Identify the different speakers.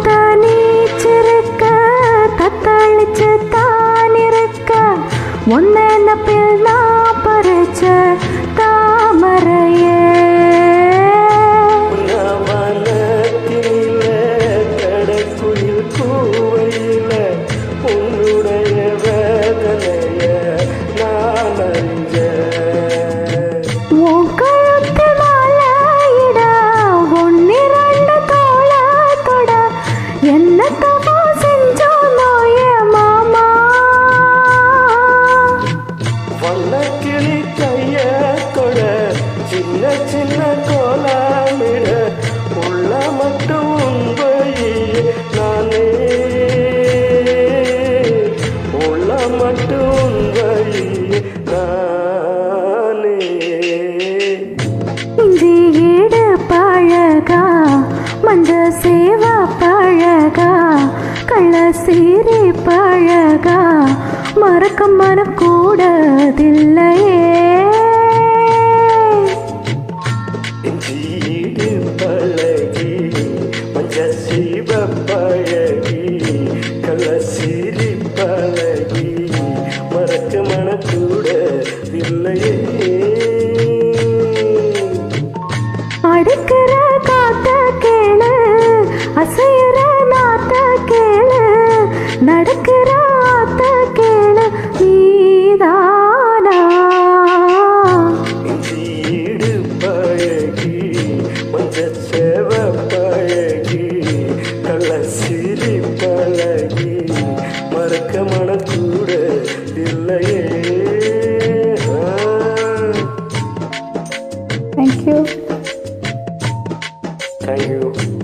Speaker 1: தனிச்சிருக்க தத்தளிச்சு தானிருக்க ஒன்ன நப்பில் நான் பறிச்ச தாமரையே
Speaker 2: கடற்குயில் கூவையில உன்னுடைய வேதனைய நான் அறிஞ்ச
Speaker 1: உன் கழுத்து மாலையிட ஒன்னிரண்டு தோள தொட என்ன தப்பா செஞ்சோனோய மாமா
Speaker 2: வண்ணக்கிளி கைய தொட சின்ன சின்ன கோலமிட உள்ள மட்டும் உண்மையே நானே உள்ள மட்டும் உண்மையே நானே
Speaker 1: இஞ்சி ஈடு பழகா மஞ்ச சேவ பழகா கள்ள சீரி பழகா மறக்க மனம் கூடதில்லையே
Speaker 2: ஜீடு பழகி மஞ்ச சீவ பழகி கலசிரி பழகி மறக்க மனக்கூட இல்லையே
Speaker 1: அடிக்கிற காத்த கேளு அசைகிற நாத்த கேளு நடக்கிற ஆத்த கேளு நீதானா
Speaker 2: ஜீடு பழகி மஞ்ச சேவ பழகி கலசிரி பழகி மறக்க மனக்கூட இல்லையே
Speaker 1: Thank you.
Speaker 2: Thank you.